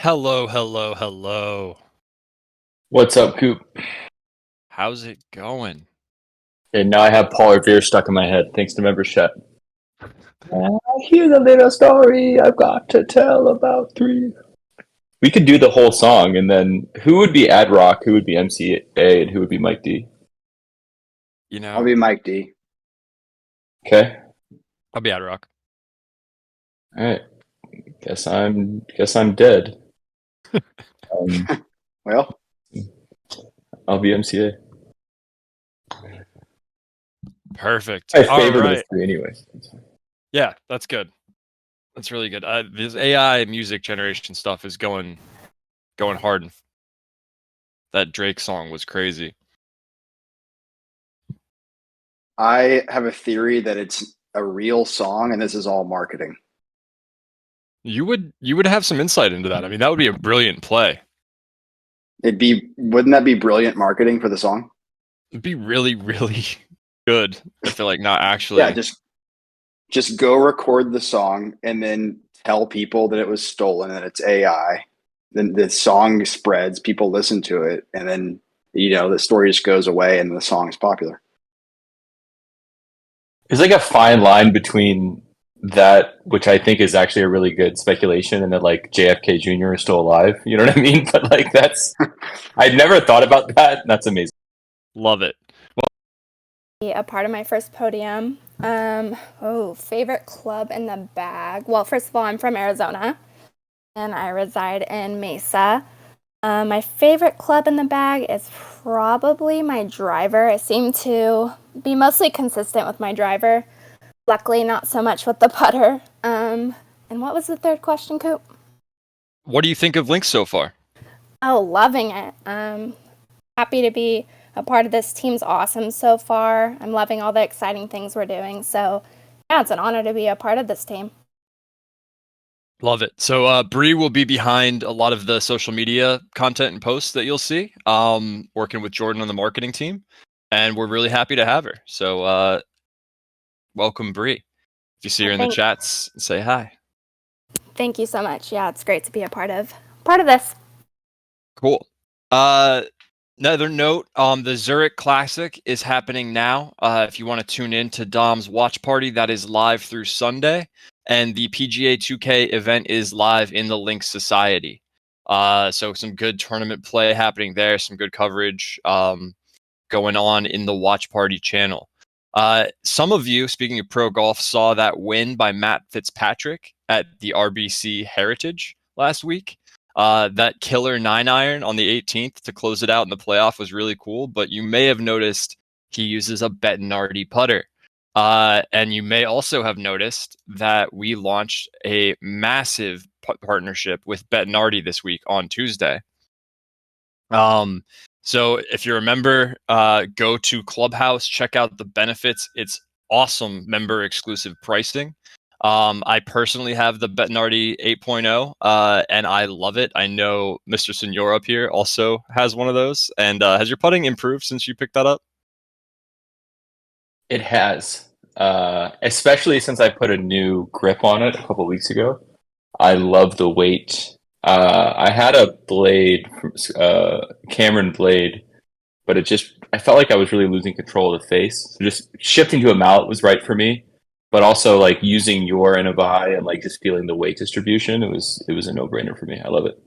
Hello, hello, hello. What's up, Coop? How's it going? And now I have Paul Revere stuck in my head, thanks to Member's Chat. Here's a little story I've got to tell about three. We could do the whole song, and then who would be Ad Rock, who would be MCA, and who would be Mike D? You I'll know, be Mike D. Okay, I'll be out of rock. all right. Guess I'm dead. Um, Well, I'll be MCA. Perfect. My All favorite of the right. three, anyway. Yeah, that's good. That's really good. This AI music generation stuff is going hard. That Drake song was crazy. I have a theory that it's a real song and this is all marketing. You would have some insight into that. I mean, that would be a brilliant play. Wouldn't that be brilliant marketing for the song? It'd be really, really good if they're like not Yeah, actually. just go record the song and then tell people that it was stolen and it's AI. Then the song spreads, people listen to it, and then the story just goes away and the song is popular. There's like a fine line between that, which I think is actually a really good speculation, and that like JFK Jr. is still alive. You know what I mean? But like I'd never thought about that. That's amazing. Love it. A part of my first podium. Favorite club in the bag. Well, first of all, I'm from Arizona and I reside in Mesa. My favorite club in the bag is probably my driver. I seem to be mostly consistent with my driver. Luckily, not so much with the putter. And what was the third question, Coop? What do you think of Links so far? Oh, loving it. Happy to be a part of this. Team's awesome so far. I'm loving all the exciting things we're doing. So, yeah, it's an honor to be a part of this team. Love it. So Bree will be behind a lot of the social media content and posts that you'll see, working with Jordan on the marketing team. And we're really happy to have her. So welcome, Bree. If you see her in the chats, say hi. Thank you so much. Yeah, it's great to be a part of this. Cool. Another note, the Zurich Classic is happening now. If you want to tune in to Dom's watch party, that is live through Sunday. And the PGA 2K event is live in the Links Society. So some good tournament play happening there, some good coverage going on in the watch party channel. Some of you, speaking of pro golf, saw that win by Matt Fitzpatrick at the RBC Heritage last week. That killer 9-iron on the 18th to close it out in the playoff was really cool, but you may have noticed he uses a Bettinardi putter. And you may also have noticed that we launched a massive partnership with Bettinardi this week on Tuesday. So if you remember, go to Clubhouse, check out the benefits. It's awesome member exclusive pricing. I personally have the Bettinardi 8.0, and I love it. I know Mr. Senor up here also has one of those. And has your putting improved since you picked that up? It has, especially since I put a new grip on it a couple weeks ago. I love the weight. I had a blade, Cameron blade, but I felt like I was really losing control of the face. So just shifting to a mallet was right for me, but also like using your NFI and like just feeling the weight distribution, it was a no-brainer for me. I love it.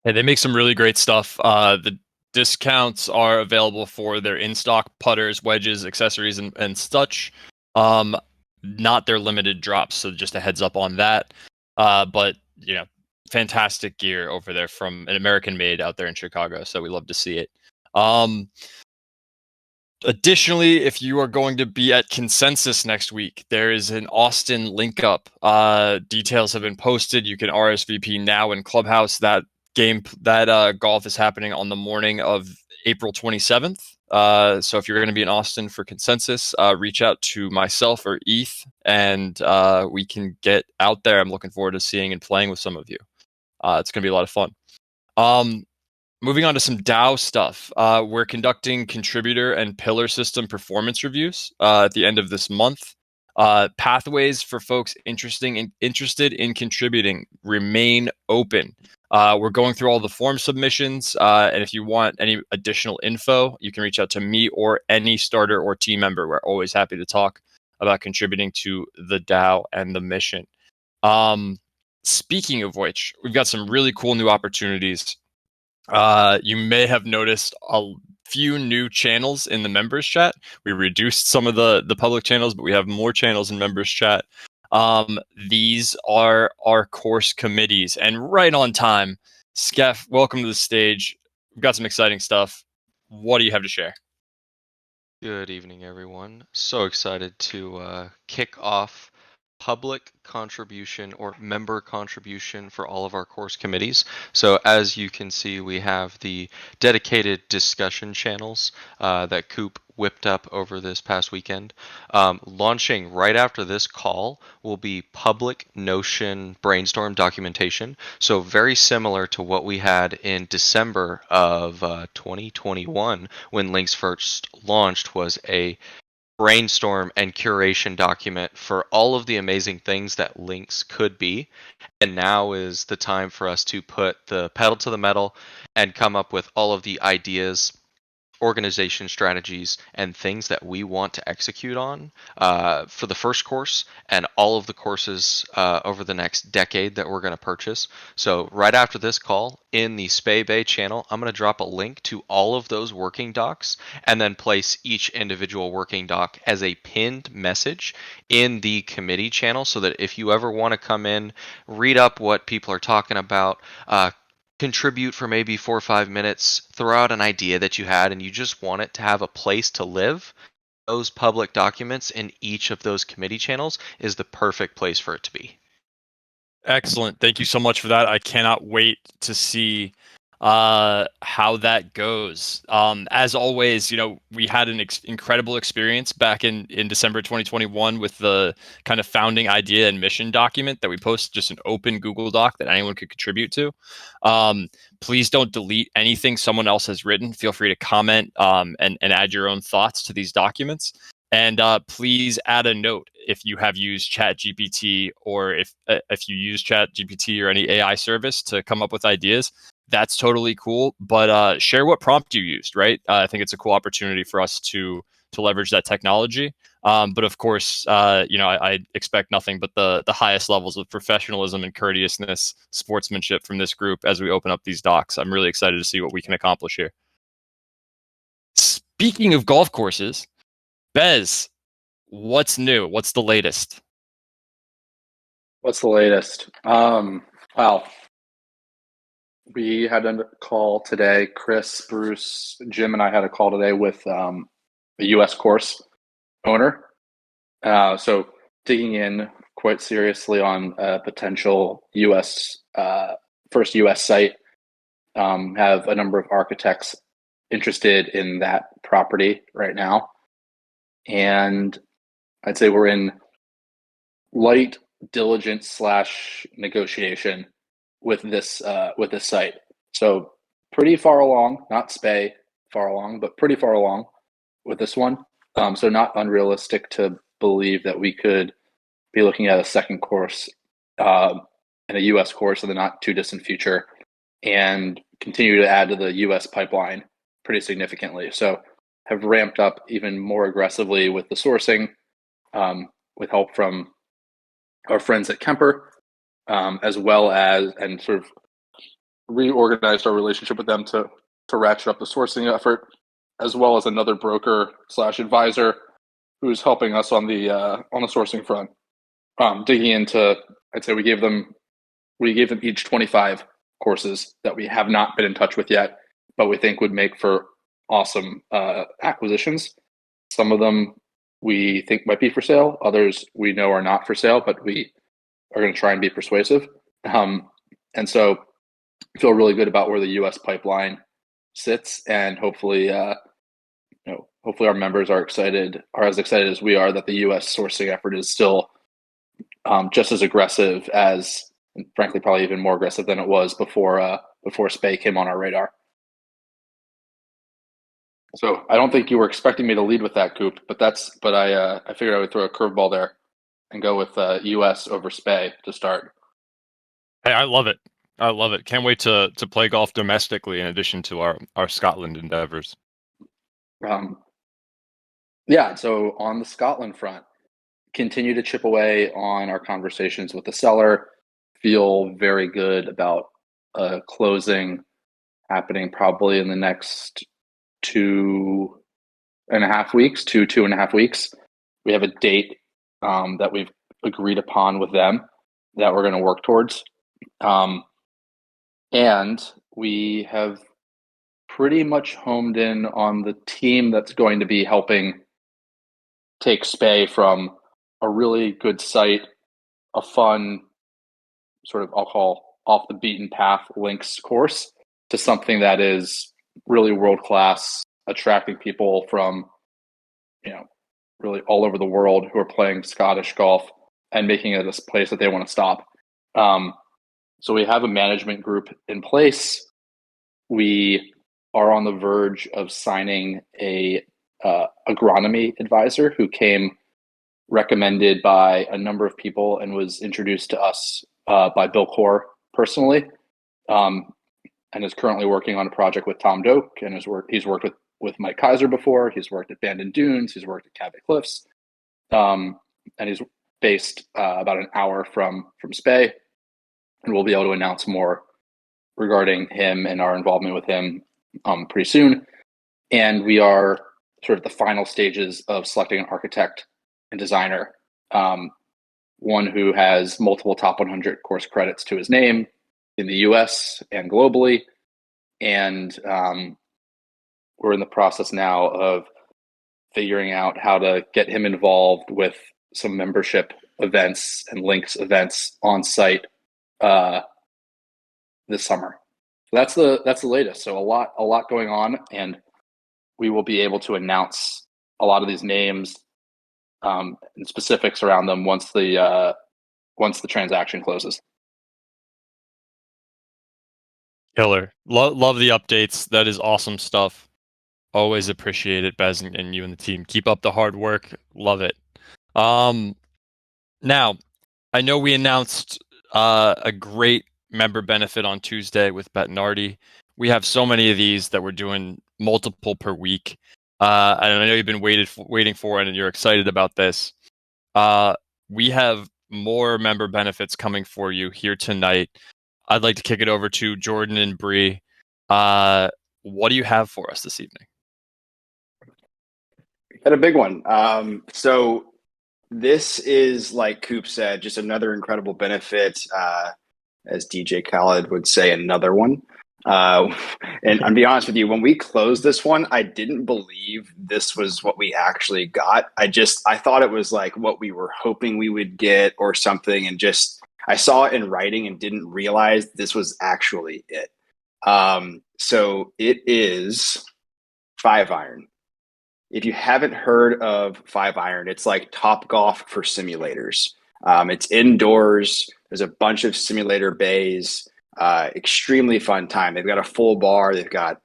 Hey, they make some really great stuff. The discounts are available for their in-stock putters, wedges, accessories, and such. Not their limited drops, so just a heads up on that. But fantastic gear over there from an American made out there in Chicago, so we love to see it. Additionally, if you are going to be at Consensus next week, there is an Austin link up. Details have been posted. You can RSVP now in Clubhouse. That golf is happening on the morning of April 27th. So if you're going to be in Austin for Consensus, reach out to myself or ETH, and we can get out there. I'm looking forward to seeing and playing with some of you. It's going to be a lot of fun. Moving on to some DAO stuff. We're conducting contributor and pillar system performance reviews at the end of this month. Pathways for folks interested in contributing remain open. We're going through all the form submissions, and if you want any additional info, you can reach out to me or any starter or team member. We're always happy to talk about contributing to the DAO and the mission. Speaking of which, we've got some really cool new opportunities. You may have noticed a few new channels in the members chat. We reduced some of the public channels, but we have more channels in members chat. These are our course committees, and right on time. Skeff, welcome to the stage. We've got some exciting stuff. What do you have to share? Good evening, everyone. So excited to kick off public contribution or member contribution for all of our course committees. So as you can see, we have the dedicated discussion channels that Coop whipped up over this past weekend. Launching right after this call will be public Notion brainstorm documentation. So very similar to what we had in December of 2021 when Links first launched, was a brainstorm and curation document for all of the amazing things that Links could be. And now is the time for us to put the pedal to the metal and come up with all of the ideas, organization strategies, and things that we want to execute on for the first course and all of the courses over the next decade that we're going to purchase. So right after this call in the Spay Bay channel, I'm going to drop a link to all of those working docs and then place each individual working doc as a pinned message in the committee channel, so that if you ever want to come in, read up what people are talking about, contribute for maybe 4 or 5 minutes, throw out an idea that you had and you just want it to have a place to live, those public documents in each of those committee channels is the perfect place for it to be. Excellent. Thank you so much for that. I cannot wait to see how that goes. As always, we had an incredible experience back in December 2021 with the kind of founding idea and mission document that we posted, just an open Google Doc that anyone could contribute to. Please don't delete anything someone else has written. Feel free to comment and add your own thoughts to these documents. And please add a note if you have used ChatGPT, or if you use ChatGPT or any AI service to come up with ideas. That's totally cool. But share what prompt you used, right? I think it's a cool opportunity for us to leverage that technology. But of course, I expect nothing but the highest levels of professionalism and courteousness, sportsmanship from this group as we open up these docs. I'm really excited to see what we can accomplish here. Speaking of golf courses, Bez, what's new? What's the latest? What's the latest? Wow. We had a call today. Chris, Bruce, Jim, and I had a call today with a U.S. course owner. So digging in quite seriously on a potential U.S. First U.S. site. Have a number of architects interested in that property right now. And I'd say we're in light diligence / negotiation with this site. So pretty far along, not Spay far along, but pretty far along with this one. So not unrealistic to believe that we could be looking at a second course and a U.S. course in the not too distant future, and continue to add to the U.S. pipeline pretty significantly. So have ramped up even more aggressively with the sourcing, with help from our friends at Kemper, as well as, and sort of reorganized our relationship with them to ratchet up the sourcing effort, as well as another broker / advisor who's helping us on the sourcing front. Digging into, I'd say we gave them each 25 courses that we have not been in touch with yet, but we think would make for awesome acquisitions. Some of them we think might be for sale. Others we know are not for sale, but we are going to try and be persuasive. And so feel really good about where the U.S. pipeline sits, and hopefully, hopefully our members are as excited as we are that the U.S. sourcing effort is still just as aggressive as, and frankly, probably even more aggressive than it was before Spay came on our radar. So I don't think you were expecting me to lead with that, Coop, but I figured I would throw a curveball there. and go with US over Spey to start. Hey, I love it. I love it. Can't wait to play golf domestically in addition to our Scotland endeavors. Yeah, so on the Scotland front, continue to chip away on our conversations with the seller. Feel very good about closing happening probably in the next 2.5 weeks, 2.5 weeks. We have a date that we've agreed upon with them that we're going to work towards. And we have pretty much homed in on the team that's going to be helping take Spey from a really good site, a fun sort of, I'll call off the beaten path links course, to something that is really world class, attracting people from, really all over the world who are playing Scottish golf and making it a place that they want to stop. So we have a management group in place. We are on the verge of signing a agronomy advisor who came recommended by a number of people and was introduced to us by Bill Core personally, and is currently working on a project with Tom Doak, and he's worked with Mike Kaiser before. He's worked at Bandon Dunes. He's worked at Cabot Cliffs, and he's based about an hour from Spey, and we'll be able to announce more regarding him and our involvement with him pretty soon. And we are sort of the final stages of selecting an architect and designer, one who has multiple top 100 course credits to his name in the US and globally. And we're in the process now of figuring out how to get him involved with some membership events and links events on site this summer. So that's the latest. So a lot going on, and we will be able to announce a lot of these names and specifics around them once the transaction closes. Killer. Love the updates. That is awesome stuff. Always appreciate it, Bez, and you and the team. Keep up the hard work. Love it. Now, I know we announced a great member benefit on Tuesday with Bettinardi. We have so many of these that we're doing multiple per week. And I know you've been waiting for it, and you're excited about this. We have more member benefits coming for you here tonight. I'd like to kick it over to Jordan and Bree. What do you have for us this evening? Got a big one. So this is, like Coop said, just another incredible benefit. As DJ Khaled would say, another one. And I'll be honest with you, when we closed this one, I didn't believe this was what we actually got. I thought it was like what we were hoping we would get or something. And I saw it in writing and didn't realize this was actually it. So it is 5-iron. If you haven't heard of 5-iron, it's like Top Golf for simulators. It's indoors. There's a bunch of simulator bays. Extremely fun time. They've got a full bar. They've got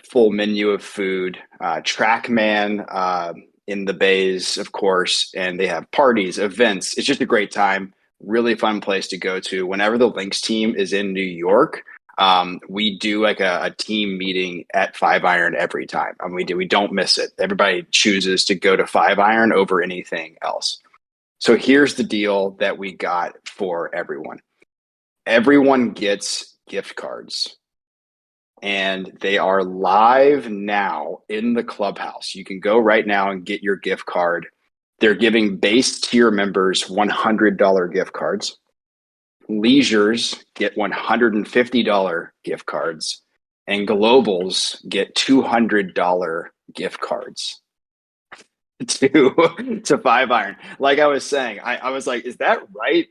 full menu of food. TrackMan in the bays, of course, and they have parties, events. It's just a great time. Really fun place to go to. Whenever the Links team is in New York, we do like a team meeting at 5-iron every time. We don't miss it. Everybody chooses to go to 5-iron over anything else. So here's the deal that we got for everyone. Everyone gets gift cards, and they are live now in the clubhouse. You can go right now and get your gift card. They're giving base tier members $100 gift cards. Leisures get $150 gift cards, and globals get $200 gift cards to 5-iron. Like I was saying, I was like, is that right?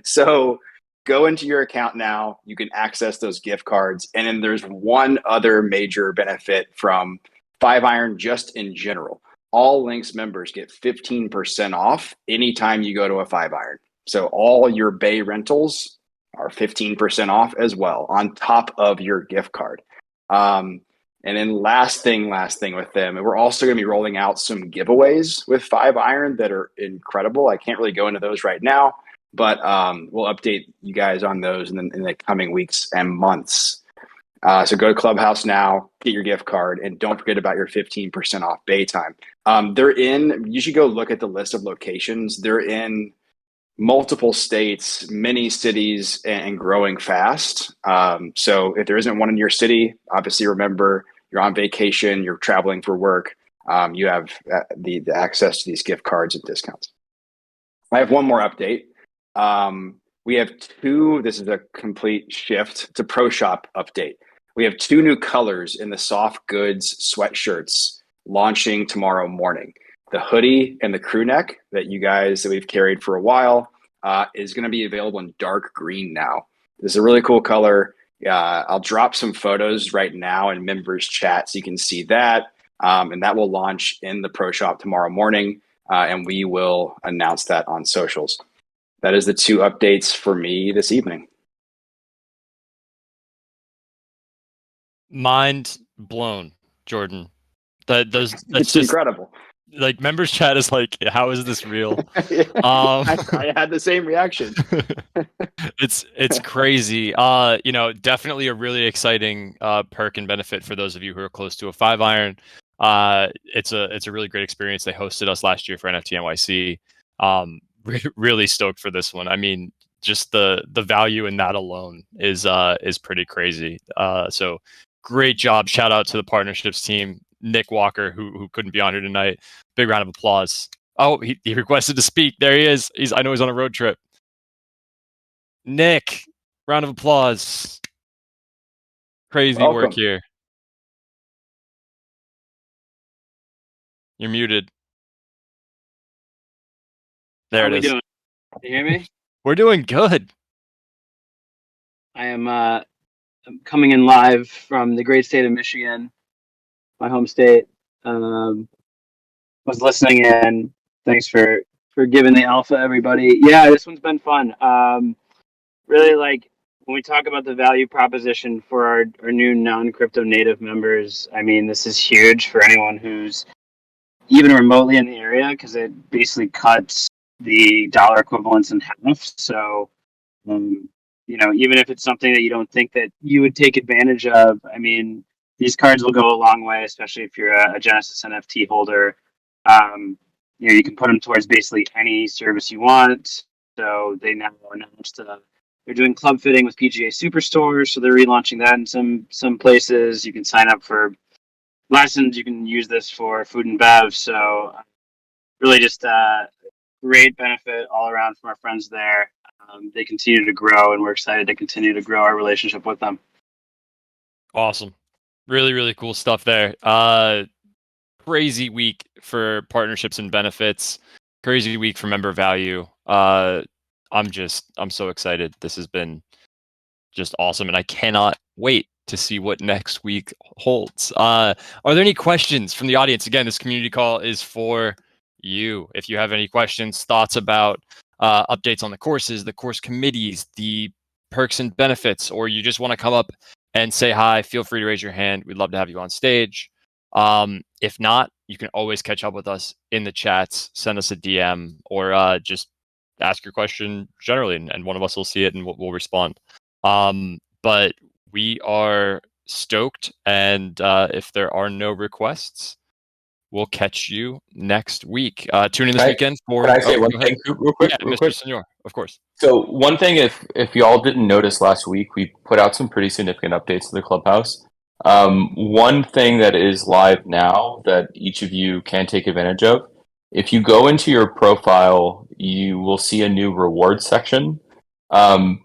So go into your account now. You can access those gift cards. And then there's one other major benefit from 5-iron just in general. All Links members get 15% off anytime you go to a 5-iron. So all your bay rentals are 15% off as well on top of your gift card. And And then last thing with them, and we're also going to be rolling out some giveaways with 5-Iron that are incredible. I can't really go into those right now, but we'll update you guys on those in the coming weeks and months. So go to Clubhouse now, get your gift card, and don't forget about your 15% off Bay time. You should go look at the list of locations. They're in multiple states, many cities, and growing fast. So if there isn't one in your city, obviously remember you're on vacation, you're traveling for work, you have the access to these gift cards and discounts. I have one more update. We have this is a complete shift to Pro Shop update. We have 2 new colors in the soft goods sweatshirts launching tomorrow morning. The hoodie and the crew neck that we've carried for a while is going to be available in dark green now. This is a really cool color. I'll drop some photos right now in members chat so you can see that. And that will launch in the Pro Shop tomorrow morning. And we will announce that on socials. That is the 2 updates for me this evening. Mind blown, Jordan. That's It's just incredible. Like members chat is like, how is this real? I had the same reaction. It's crazy. Definitely a really exciting perk and benefit for those of you who are close to a 5-Iron. It's a really great experience. They hosted us last year for NFT NYC. Really stoked for this one. I mean, just the value in that alone is pretty crazy. So great job. Shout out to the partnerships team, Nick Walker, who couldn't be on here tonight. Big round of applause. Oh, he requested to speak. There he is. I know he's on a road trip. Nick, round of applause. Crazy Welcome. work here. You're muted. There How it we is. doing? Can you hear me? We're doing good. I am I'm coming in live from the great state of Michigan, my home state. Was listening in. Thanks for giving the alpha, everybody. Yeah, this one's been fun. Really like when we talk about the value proposition for our new non-crypto native members. I mean, this is huge for anyone who's even remotely in the area because it basically cuts the dollar equivalents in half. So, even if it's something that you don't think that you would take advantage of, I mean, these cards will go a long way, especially if you're a Genesis NFT holder. You can put them towards basically any service you want. So they now announced they're doing club fitting with PGA Superstore, so they're relaunching that in some places. You can sign up for lessons. You can use this for food and bev. So really just great benefit all around from our friends there. They continue to grow, and we're excited to continue to grow our relationship with them. Awesome. Really, really cool stuff there. Crazy week for partnerships and benefits. Crazy week for member value. I'm so excited. This has been just awesome, and I cannot wait to see what next week holds. Are there any questions from the audience? Again, this community call is for you. If you have any questions, thoughts about updates on the courses, the course committees, the perks and benefits, or you just want to come up and say hi, feel free to raise your hand. We'd love to have you on stage. If not, you can always catch up with us in the chats, send us a DM, or just ask your question generally, and one of us will see it and we'll respond. But we are stoked, and if there are no requests, we'll catch you next week. Tune in this weekend for. Can I say one thing real quick? Yeah, Mr. Senor, of course. So one thing, if y'all didn't notice last week, we put out some pretty significant updates to the clubhouse. One thing that is live now that each of you can take advantage of, if you go into your profile, you will see a new rewards section.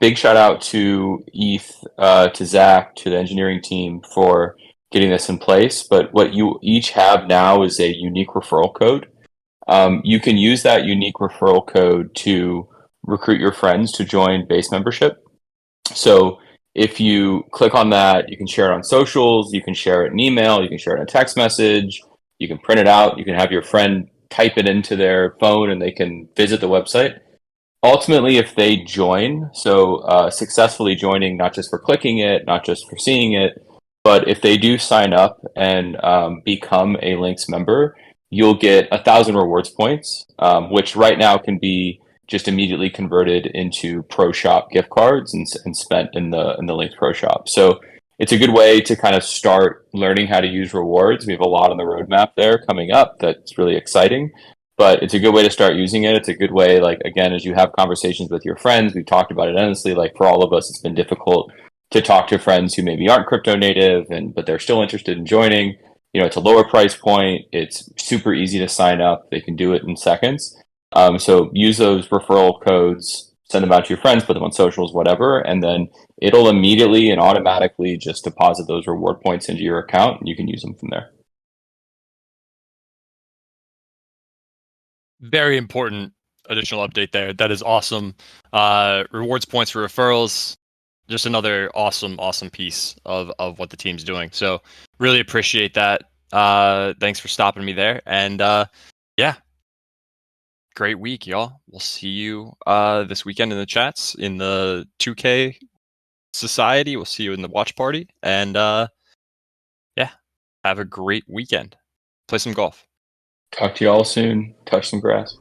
Big shout out to ETH, to Zach, to the engineering team for getting this in place. But what you each have now is a unique referral code. You can use that unique referral code to recruit your friends to join base membership. So if you click on that, you can share it on socials, you can share it in email, you can share it in a text message, you can print it out, you can have your friend type it into their phone and they can visit the website. Ultimately, if they join, so successfully joining, not just for clicking it, not just for seeing it, But if they do sign up and become a Links member, you'll get 1,000 rewards points, which right now can be just immediately converted into Pro Shop gift cards and spent in the Links Pro Shop. So it's a good way to kind of start learning how to use rewards. We have a lot on the roadmap there coming up that's really exciting, but it's a good way to start using it. It's a good way, like, again, as you have conversations with your friends, we've talked about it endlessly, like for all of us, it's been difficult to talk to friends who maybe aren't crypto native but they're still interested in joining. It's a lower price point. It's super easy to sign up. They can do it in seconds. So use those referral codes, send them out to your friends, put them on socials, whatever, and then it'll immediately and automatically just deposit those reward points into your account, and you can use them from there. Very important additional update there. That is awesome. Rewards points for referrals. Just another awesome piece of what the team's doing. So really appreciate that. Thanks for stopping me there. And yeah, great week, y'all. We'll see you this weekend in the chats in the 2K society. We'll see you in the watch party. And yeah, have a great weekend. Play some golf. Talk to y'all soon. Touch some grass.